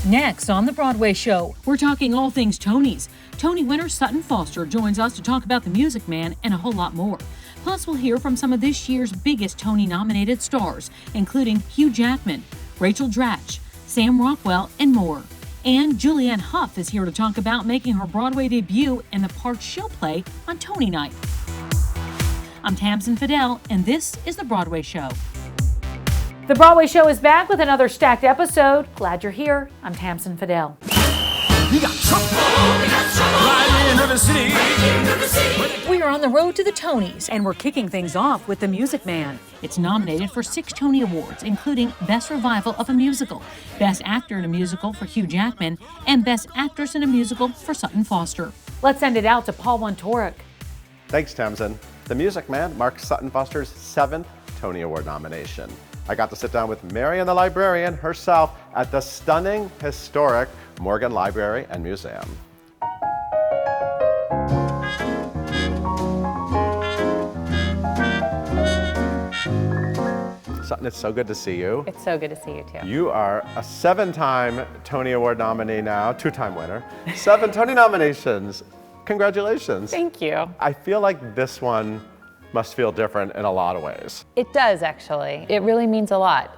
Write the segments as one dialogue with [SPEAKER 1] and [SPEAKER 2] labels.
[SPEAKER 1] Next on the Broadway Show, we're talking all things Tonys. Tony winner Sutton Foster joins us to talk about The Music Man and a whole lot more. Plus, we'll hear from some of this year's biggest Tony-nominated stars, including Hugh Jackman, Rachel Dratch, Sam Rockwell, and more. And Julianne Hough is here to talk about making her Broadway debut in the part she'll play on Tony night. I'm Tamsen Fadal, and this is the Broadway Show. The Broadway Show is back with another stacked episode. Glad you're here. I'm Tamsen Fadal.
[SPEAKER 2] We got trouble. Right into the city.
[SPEAKER 1] We are on the road to the Tonys, and we're kicking things off with The Music Man. It's nominated for 6 Tony Awards, including Best Revival of a Musical, Best Actor in a Musical for Hugh Jackman, and Best Actress in a Musical for Sutton Foster. Let's send it out to Paul Wontorek.
[SPEAKER 3] Thanks, Tamsen. The Music Man marks Sutton Foster's 7th Tony Award nomination. I got to sit down with Marian the librarian herself at the stunning, historic Morgan Library and Museum. Sutton, it's so good to see you.
[SPEAKER 4] It's so good to see you too.
[SPEAKER 3] You are a 7-time Tony Award nominee now, 2-time winner. 7 Tony nominations. Congratulations.
[SPEAKER 4] Thank you.
[SPEAKER 3] I feel like this one must feel different in a lot of ways.
[SPEAKER 4] It does, actually. It really means a lot.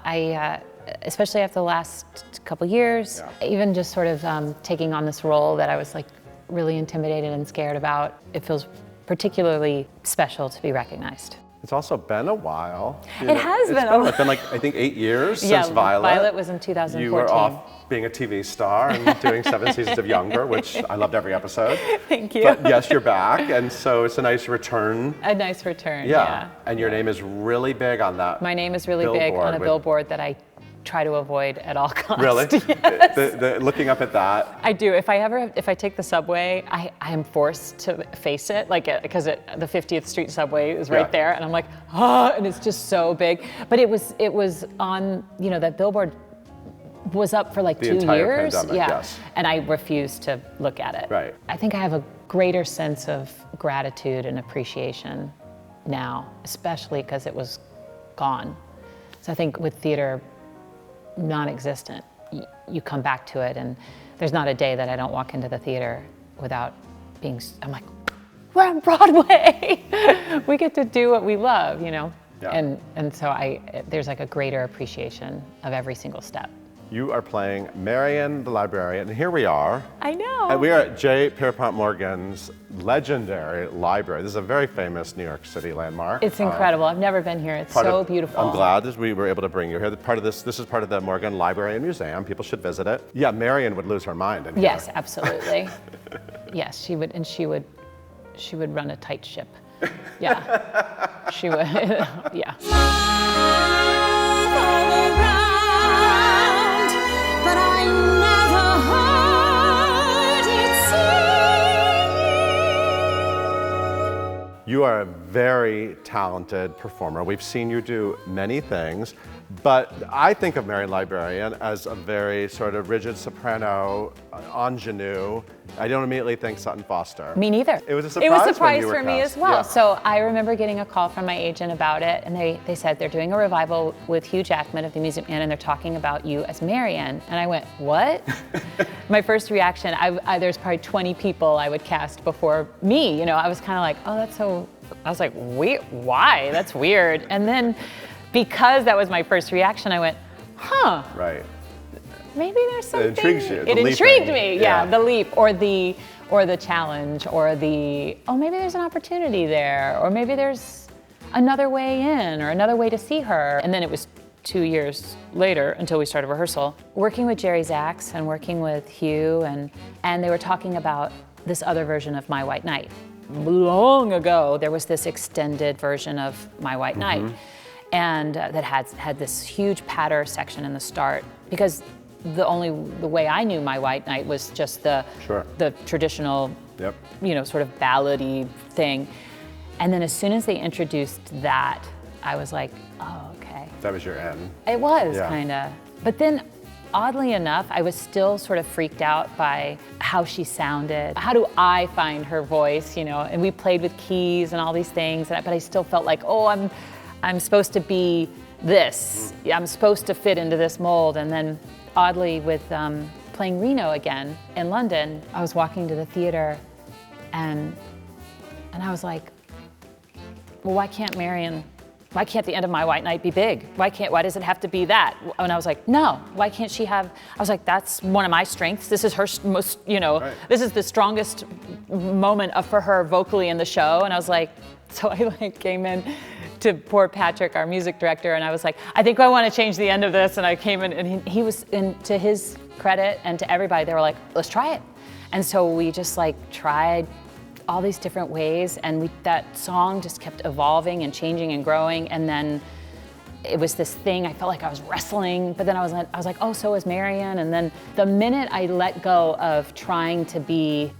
[SPEAKER 4] Especially after the last couple years, even just sort of taking on this role that I was like really intimidated and scared about, it feels particularly special to be recognized.
[SPEAKER 3] It's also been a while.
[SPEAKER 4] It has been a while.
[SPEAKER 3] It's been like, I think 8 years since Violet.
[SPEAKER 4] Violet was in 2014.
[SPEAKER 3] You were off being a TV star and doing 7 seasons of Younger, which I loved every episode.
[SPEAKER 4] Thank you.
[SPEAKER 3] But yes, you're back, and so it's a nice return.
[SPEAKER 4] A nice return, yeah.
[SPEAKER 3] And your name is really big on that.
[SPEAKER 4] My name is really big on a billboard that I try to avoid at all costs.
[SPEAKER 3] Really?
[SPEAKER 4] Yes.
[SPEAKER 3] Looking up at that.
[SPEAKER 4] I do. If I take the subway, I am forced to face it, like because the 50th Street subway is right there, and I'm like, and it's just so big. But it was on, that billboard was up for like
[SPEAKER 3] the
[SPEAKER 4] 2 years.
[SPEAKER 3] Pandemic, yes.
[SPEAKER 4] And I refused to look at it.
[SPEAKER 3] Right.
[SPEAKER 4] I think I have a greater sense of gratitude and appreciation now, especially because it was gone. So I think with theater non-existent, you come back to it, and there's not a day that I don't walk into the theater without I'm like, we're on Broadway. We get to do what we love, Yeah. And so there's like a greater appreciation of every single step.
[SPEAKER 3] You are playing Marian the librarian, and here we are.
[SPEAKER 4] I know.
[SPEAKER 3] And we are at J. Pierpont Morgan's legendary library. This is a very famous New York City landmark.
[SPEAKER 4] It's incredible. I've never been here. It's so beautiful.
[SPEAKER 3] I'm glad that we were able to bring you here. This is part of the Morgan Library and Museum. People should visit it. Yeah, Marian would lose her mind in here.
[SPEAKER 4] Yes, absolutely. Yes, she would, and she would run a tight ship. Yeah, she would. Yeah.
[SPEAKER 5] But I never heard it sing.
[SPEAKER 3] You are a very talented performer. We've seen you do many things, but I think of Marian Librarian as a very sort of rigid soprano, ingenue. I don't immediately think Sutton Foster.
[SPEAKER 4] Me neither.
[SPEAKER 3] It was a surprise.
[SPEAKER 4] It was a surprise for me
[SPEAKER 3] cast.
[SPEAKER 4] as well.
[SPEAKER 3] Yeah.
[SPEAKER 4] So I remember getting a call from my agent about it, and they said they're doing a revival with Hugh Jackman of The Music Man, and they're talking about you as Marian. And I went, what? My first reaction, there's probably 20 people I would cast before me. I was kind of like, oh, that's so. I was like, why? That's weird. And then, because that was my first reaction, I went, huh.
[SPEAKER 3] Right.
[SPEAKER 4] Maybe there's something.
[SPEAKER 3] It intrigues you.
[SPEAKER 4] It intrigued me. Yeah, the leap or the challenge or maybe there's an opportunity there, or maybe there's another way in or another way to see her. And then it was 2 years later until we started rehearsal, working with Jerry Zaks and working with Hugh, and they were talking about this other version of My White Knight. Long ago, there was this extended version of My White Knight, and that had this huge patter section in the start, because the way I knew My White Knight was just the traditional, sort of ballady thing. And then as soon as they introduced that, I was like, oh, okay.
[SPEAKER 3] That was your end.
[SPEAKER 4] It was kind of. But then, oddly enough, I was still sort of freaked out by how she sounded. How do I find her voice, And we played with keys and all these things, but I still felt like, oh, I'm supposed to be this. I'm supposed to fit into this mold. And then, oddly, with playing Reno again in London, I was walking to the theater and I was like, well, why can't the end of my white night be big? Why does it have to be that? And I was like, no, why can't she have, I was like, that's one of my strengths. This is her most, right. This is the strongest moment for her vocally in the show. And I was like, so I came in to poor Patrick, our music director, and I was like, I think I want to change the end of this. And I came in and he was, to his credit and to everybody, they were like, let's try it. And so we just tried all these different ways, and that song just kept evolving and changing and growing, and then it was this thing, I felt like I was wrestling, but then I was like, oh, so is Marian, and then the minute I let go of trying to be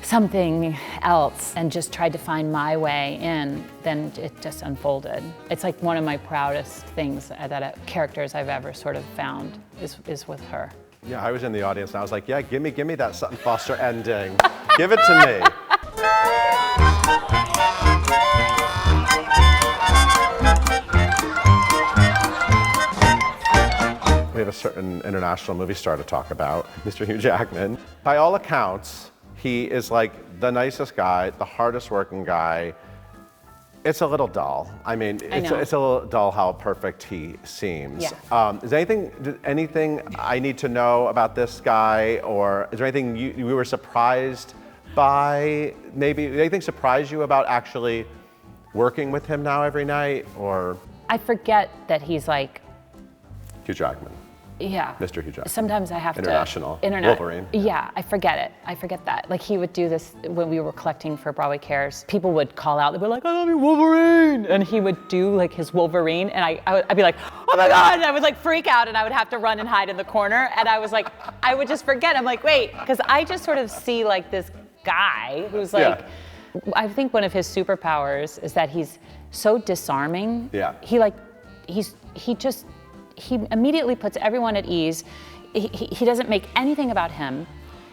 [SPEAKER 4] something else and just tried to find my way in, then it just unfolded. It's like one of my proudest things, characters I've ever sort of found is with her.
[SPEAKER 3] Yeah, I was in the audience and I was like, yeah, give me that Sutton Foster ending. Give it to me. We have a certain international movie star to talk about, Mr. Hugh Jackman. By all accounts, he is like the nicest guy, the hardest working guy. It's a little dull. I mean, it's a little dull how perfect he seems.
[SPEAKER 4] Yeah.
[SPEAKER 3] Is anything I need to know about this guy, or is there anything you were surprised by? Maybe anything surprised you about actually working with him now every night, or?
[SPEAKER 4] I forget that he's like
[SPEAKER 3] Hugh Jackman.
[SPEAKER 4] Yeah.
[SPEAKER 3] Mr. Hugh Jackman.
[SPEAKER 4] Sometimes I have
[SPEAKER 3] International.
[SPEAKER 4] Wolverine. Yeah, I forget it. I forget that. Like he would do this when we were collecting for Broadway Cares. People would call out, they'd be like, I love you, Wolverine! And he would do like his Wolverine, and I'd be like, oh my God! And I would like freak out, and I would have to run and hide in the corner, and I was like, I would just forget. I'm like, wait, because I just sort of see like this guy who's like, I think one of his superpowers is that he's so disarming.
[SPEAKER 3] Yeah.
[SPEAKER 4] He immediately puts everyone at ease. He doesn't make anything about him.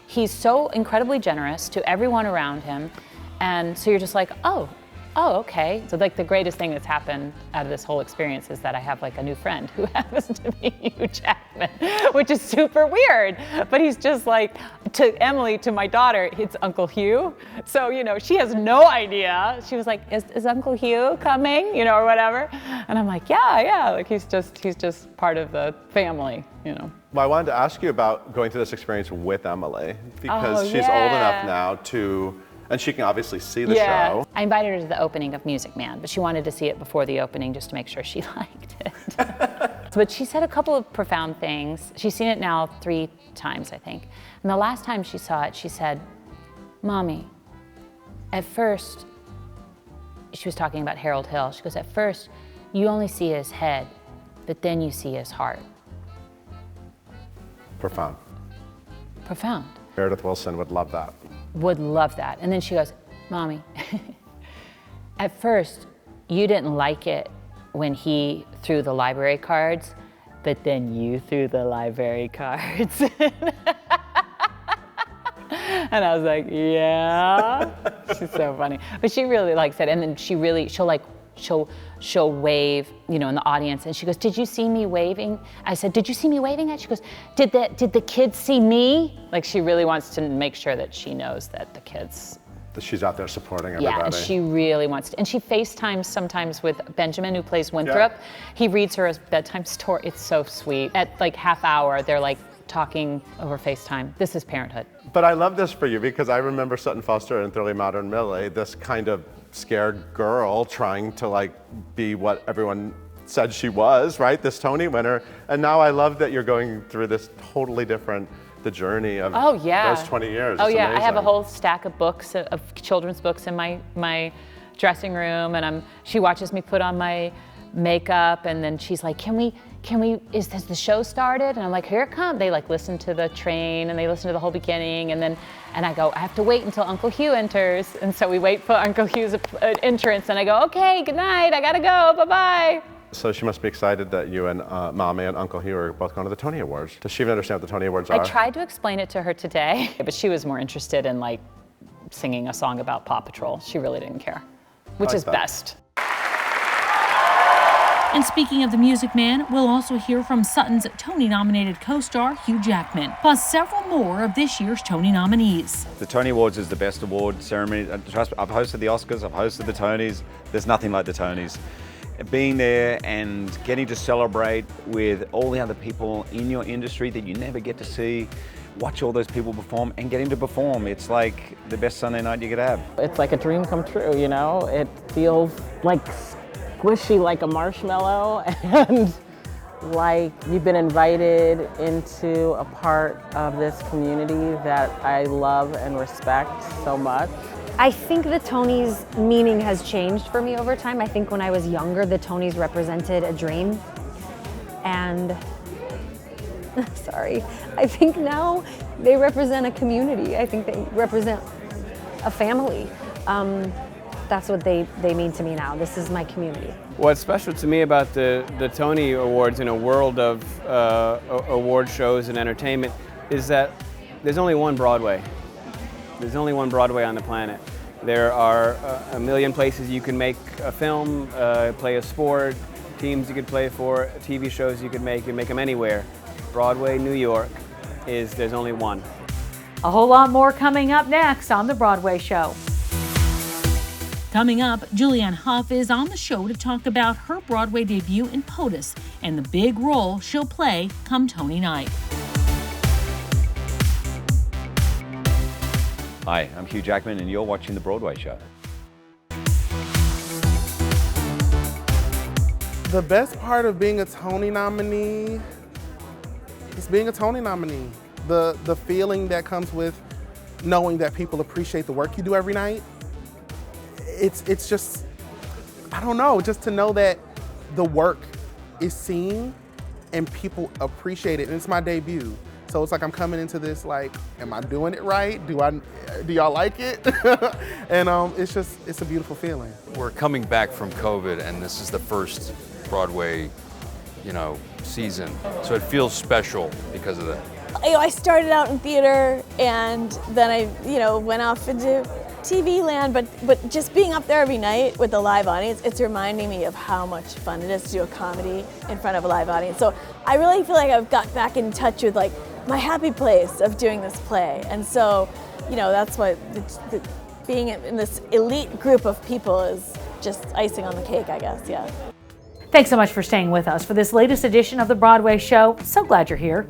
[SPEAKER 4] He's so incredibly generous to everyone around him. And so you're just like, oh, okay. So like the greatest thing that's happened out of this whole experience is that I have like a new friend who happens to be Hugh Jackman, which is super weird. But he's just like, to Emily, to my daughter, it's Uncle Hugh. So, she has no idea. She was like, is Uncle Hugh coming, or whatever. And I'm like, yeah, like he's just part of the family,
[SPEAKER 3] Well, I wanted to ask you about going through this experience with Emily, because she's old enough now and she can obviously see the show.
[SPEAKER 4] I invited her to the opening of Music Man, but she wanted to see it before the opening just to make sure she liked it. But she said a couple of profound things. She's seen it now 3 times, I think. And the last time she saw it, she said, Mommy, at first, she was talking about Harold Hill. She goes, at first, you only see his head, but then you see his heart.
[SPEAKER 3] Profound.
[SPEAKER 4] Profound.
[SPEAKER 3] Meredith Willson would love that.
[SPEAKER 4] Would love that. And then she goes, Mommy, at first, you didn't like it when he threw the library cards, but then you threw the library cards. And I was like, yeah. She's so funny. But she really likes it. And then she'll wave, in the audience. And she goes, did you see me waving? I said, did you see me waving at? She goes, did the kids see me? Like she really wants to make sure that she knows that the kids.
[SPEAKER 3] That she's out there supporting everybody.
[SPEAKER 4] Yeah, and she really wants to. And she FaceTimes sometimes with Benjamin, who plays Winthrop. Yeah. He reads her a bedtime story. It's so sweet. At like half hour, they're like talking over FaceTime. This is parenthood.
[SPEAKER 3] But I love this for you because I remember Sutton Foster in Thoroughly Modern Millie, this kind of scared girl trying to like be what everyone said she was, right? This Tony winner. And now I love that you're going through this totally different, the journey of those 20 years.
[SPEAKER 4] Oh
[SPEAKER 3] it's
[SPEAKER 4] yeah,
[SPEAKER 3] amazing.
[SPEAKER 4] I have a whole stack of books, of children's books in my dressing room, and she watches me put on my makeup, and then she's like, has the show started? And I'm like, here it comes. They like listen to the train and they listen to the whole beginning, and I go, I have to wait until Uncle Hugh enters. And so we wait for Uncle Hugh's entrance, and I go, okay, good night, I gotta go, bye-bye.
[SPEAKER 3] So she must be excited that you and Mommy and Uncle Hugh are both going to the Tony Awards. Does she even understand what the Tony Awards are?
[SPEAKER 4] I tried to explain it to her today, but she was more interested in like singing a song about Paw Patrol. She really didn't care, which is best.
[SPEAKER 1] And speaking of the Music Man, we'll also hear from Sutton's Tony-nominated co-star Hugh Jackman, plus several more of this year's Tony nominees.
[SPEAKER 6] The Tony Awards is the best award ceremony. Trust me, I've hosted the Oscars, I've hosted the Tonys. There's nothing like the Tonys. Being there and getting to celebrate with all the other people in your industry that you never get to see, watch all those people perform and getting to perform. It's like the best Sunday night you could have.
[SPEAKER 7] It's like a dream come true, you know? It feels like squishy like a marshmallow and like you've been invited into a part of this community that I love and respect so much.
[SPEAKER 5] I think the Tonys' meaning has changed for me over time. I think when I was younger, the Tonys represented a dream. And, sorry, I think now they represent a community. I think they represent a family. That's what they mean to me now. This is my community.
[SPEAKER 8] What's special to me about the Tony Awards in a world of award shows and entertainment is that there's only one Broadway. There's only one Broadway on the planet. There are a million places you can make a film, play a sport, teams you could play for, TV shows you could make them anywhere. Broadway, New York, there's only one.
[SPEAKER 1] A whole lot more coming up next on The Broadway Show. Coming up, Julianne Hough is on the show to talk about her Broadway debut in POTUS and the big role she'll play come Tony night.
[SPEAKER 6] Hi, I'm Hugh Jackman and you're watching The Broadway Show.
[SPEAKER 9] The best part of being a Tony nominee is being a Tony nominee. The feeling that comes with knowing that people appreciate the work you do every night. It's just, I don't know, just to know that the work is seen and people appreciate it. And it's my debut. So it's like I'm coming into this like, am I doing it right? Do y'all like it? And it's a beautiful feeling.
[SPEAKER 10] We're coming back from COVID and this is the first Broadway, season. So it feels special because of that.
[SPEAKER 11] I started out in theater and then I, went off into TV land, but just being up there every night with a live audience, it's reminding me of how much fun it is to do a comedy in front of a live audience. So I really feel like I've got back in touch with like my happy place of doing this play. And so, that's what being in this elite group of people is just icing on the cake, I guess, yeah.
[SPEAKER 1] Thanks so much for staying with us for this latest edition of The Broadway Show. So glad you're here.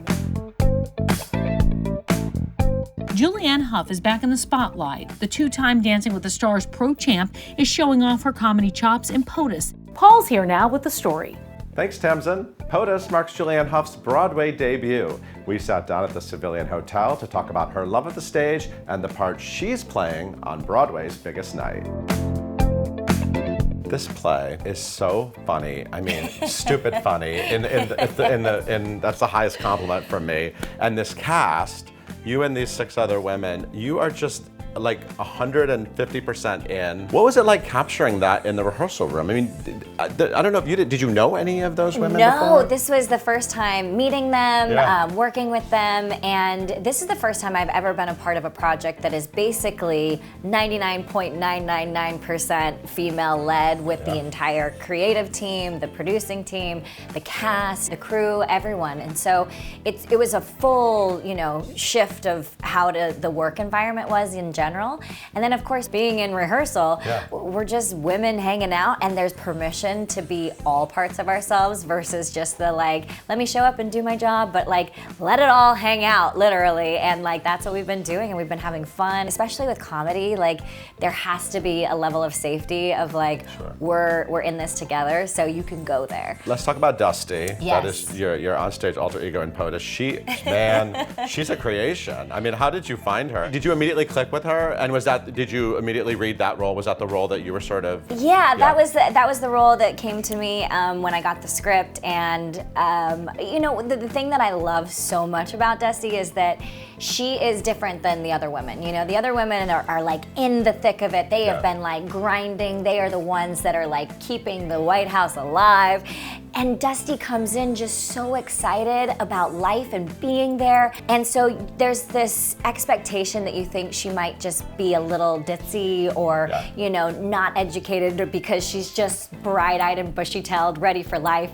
[SPEAKER 1] Julianne Hough is back in the spotlight. The two-time Dancing with the Stars pro champ is showing off her comedy chops in POTUS. Paul's here now with the story.
[SPEAKER 3] Thanks, Tamsen. POTUS marks Julianne Hough's Broadway debut. We sat down at the Civilian Hotel to talk about her love of the stage and the part she's playing on Broadway's biggest night. This play is so funny. I mean, stupid funny. That's the highest compliment from me. And this cast, you and these 6 other women, you are just like 150% in. What was it like capturing that in the rehearsal room? I mean, I don't know if you did you know any of those women before?
[SPEAKER 12] No, this was the first time meeting them, working with them, and this is the first time I've ever been a part of a project that is basically 99.999% female-led with the entire creative team, the producing team, the cast, the crew, everyone. And so it was a full, shift of how the work environment was in general. And then of course being in rehearsal, we're just women hanging out and there's permission to be all parts of ourselves versus just the like, let me show up and do my job, but like, let it all hang out, literally. And like, that's what we've been doing and we've been having fun, especially with comedy. Like there has to be a level of safety of like, we're in this together, so you can go there.
[SPEAKER 3] Let's talk about Dusty.
[SPEAKER 12] Yes.
[SPEAKER 3] That is your onstage alter ego in POTUS. She's a creation. I mean, how did you find her? Did you immediately click with her? And did you immediately read that role? Was that the role that you were sort of?
[SPEAKER 12] Yeah, that was the role that came to me when I got the script. And the thing that I love so much about Dusty is that she is different than the other women. The other women are like in the thick of it. They have been like grinding. They are the ones that are like keeping the White House alive. And Dusty comes in just so excited about life and being there. And so there's this expectation that you think she might just be a little ditzy or, you know, not educated because she's just bright-eyed and bushy-tailed, ready for life.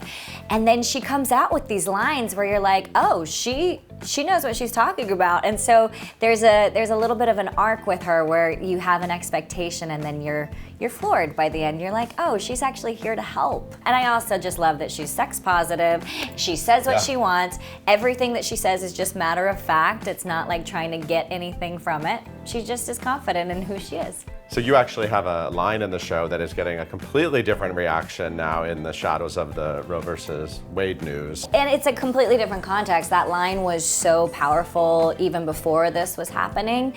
[SPEAKER 12] And then she comes out with these lines where you're like, oh, she knows what she's talking about. And so there's a little bit of an arc with her where you have an expectation and then you're floored by the end. You're like, oh, she's actually here to help. And I also just love that she's sex positive. She says what she wants. Everything that she says is just matter of fact. It's not like trying to get anything from it. She just is confident in who she is.
[SPEAKER 3] So you actually have a line in the show that is getting a completely different reaction now in the shadows of the Roe versus Wade news.
[SPEAKER 12] And it's a completely different context. That line was so powerful even before this was happening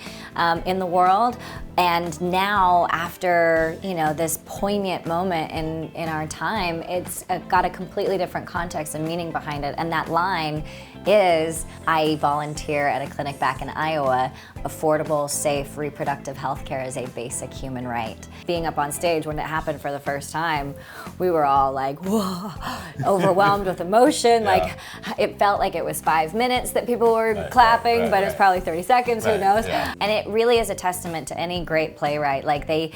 [SPEAKER 12] in the world. And now, after, you know, this poignant moment in our time, it's got a completely different context and meaning behind it. And that line is, I volunteer at a clinic back in Iowa. Affordable, safe, reproductive health care is a basic human right. Being up on stage when it happened for the first time, we were all like, whoa, overwhelmed with emotion. Like, it felt like it was 5 minutes that people were clapping, but it's probably 30 seconds, who knows? And it really is a testament to any great playwright. Like, they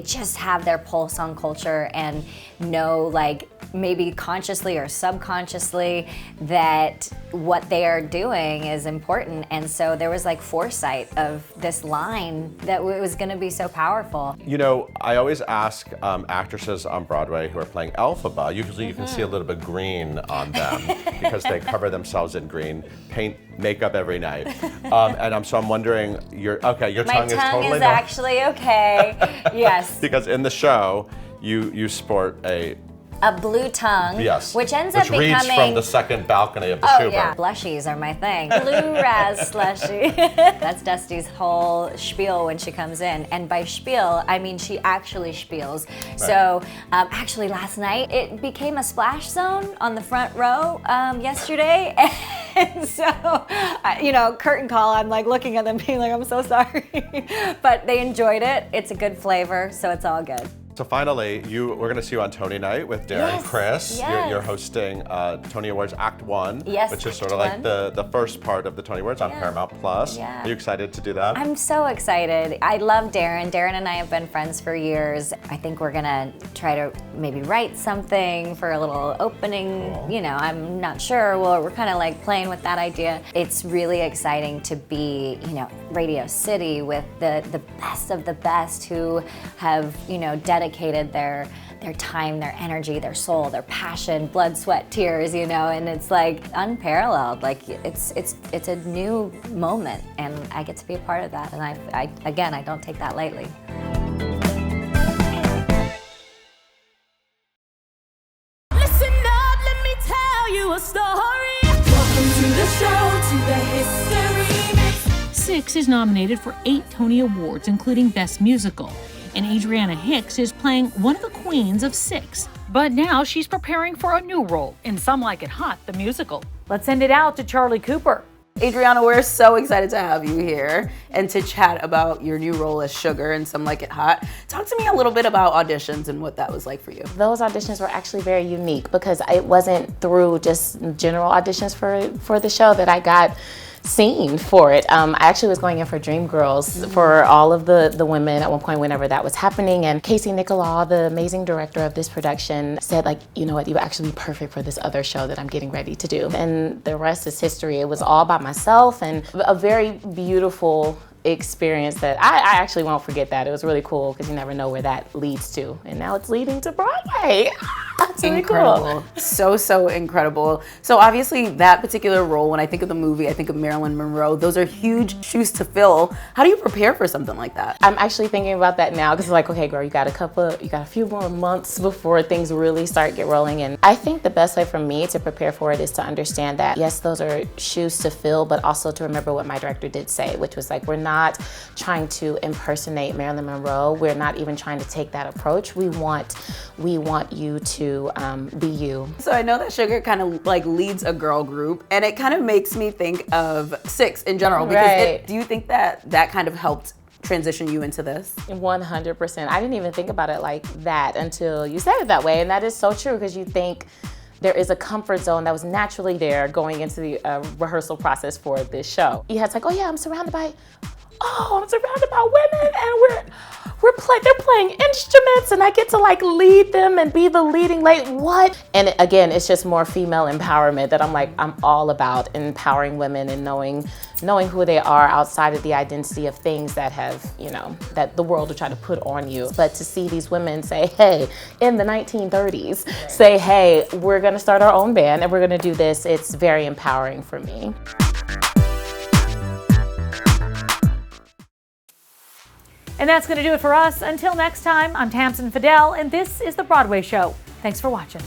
[SPEAKER 12] just have their pulse on culture and know, like, maybe consciously or subconsciously, that what they are doing is important. And so there was like foresight of this line that it was going to be so powerful.
[SPEAKER 3] You know, I always ask actresses on Broadway who are playing Elphaba, usually you can see a little bit green on them because they cover themselves in green, paint makeup every night. And so I'm wondering, your tongue is totally
[SPEAKER 12] My tongue is actually okay, yes.
[SPEAKER 3] Because in the show, you sport
[SPEAKER 12] a blue tongue,
[SPEAKER 3] yes,
[SPEAKER 12] which ends up becoming...
[SPEAKER 3] Which reads from the second balcony of the Schubert.
[SPEAKER 12] Yeah, blushies are my thing. Blue raz slushy. That's Dusty's whole spiel when she comes in. And by spiel, I mean she actually spiels. Right. So actually last night, it became a splash zone on the front row yesterday. And so, you know, curtain call, I'm like looking at them being like, I'm so sorry. But they enjoyed it. It's a good flavor, so it's all good.
[SPEAKER 3] So finally, we're going to see you on Tony Night with Darren Criss.
[SPEAKER 12] Yes.
[SPEAKER 3] You're hosting Tony Awards Act 1, which is sort of
[SPEAKER 12] Act
[SPEAKER 3] like the first part of the Tony Awards on Paramount+.
[SPEAKER 12] Yeah.
[SPEAKER 3] Are you excited to do that?
[SPEAKER 12] I'm so excited. I love Darren. Darren and I have been friends for years. I think we're going to try to maybe write something for a little opening. Cool. You know, I'm not sure. Well, we're kind of like playing with that idea. It's really exciting to be, you know, Radio City with the best of the best who have, you know, dedicated their time, their energy, their soul, their passion, blood, sweat, tears, you know, and it's like unparalleled. Like it's a new moment, and I get to be a part of that. And I don't take that lightly.
[SPEAKER 2] Listen up, let me tell you a story. Welcome to the show, to the history mix.
[SPEAKER 1] Six is nominated for 8 Tony Awards, including Best Musical. And Adriana Hicks is playing one of the queens of 6. But now she's preparing for a new role in Some Like It Hot, the musical. Let's send it out to Charlie Cooper.
[SPEAKER 13] Adriana, we're so excited to have you here and to chat about your new role as Sugar in Some Like It Hot. Talk to me a little bit about auditions and what that was like for you.
[SPEAKER 7] Those auditions were actually very unique because it wasn't through just general auditions for the show that I got seen for it. I actually was going in for Dreamgirls for all of the women at one point whenever that was happening, and Casey Nicolau, the amazing director of this production, said, like, you know what, you would actually be perfect for this other show that I'm getting ready to do. And the rest is history. It was all by myself, and a very beautiful experience that I actually won't forget. That it was really cool because you never know where that leads to, and now it's leading to Broadway. That's really
[SPEAKER 13] incredible.
[SPEAKER 7] Cool.
[SPEAKER 13] So incredible. So obviously that particular role, when I think of the movie, I think of Marilyn Monroe. Those are huge shoes to fill. How do you prepare for something like that?
[SPEAKER 7] I'm actually thinking about that now because it's like, okay, girl, you got a few more months before things really get rolling. And I think the best way for me to prepare for it is to understand that, yes, those are shoes to fill, but also to remember what my director did say, which was like, we're not trying to impersonate Marilyn Monroe. We're not even trying to take that approach. We want you to be you.
[SPEAKER 13] So I know that Sugar kind of like leads a girl group, and it kind of makes me think of Six in general. Because do you think that kind of helped transition you into this?
[SPEAKER 7] 100%. I didn't even think about it like that until you said it that way, and that is so true because you think There is a comfort zone that was naturally there going into the rehearsal process for this show. It's like, oh yeah, I'm surrounded by women, and they're playing instruments, and I get to like lead them and be the leading lady. What? And again, it's just more female empowerment that I'm all about, empowering women and knowing who they are outside of the identity of things that have, that the world will try to put on you. But to see these women say, hey, in the 1930s, say, hey, we're gonna start our own band and we're gonna do this, it's very empowering for me.
[SPEAKER 1] And that's going to do it for us. Until next time, I'm Tamsen Fadal, and this is The Broadway Show. Thanks for watching.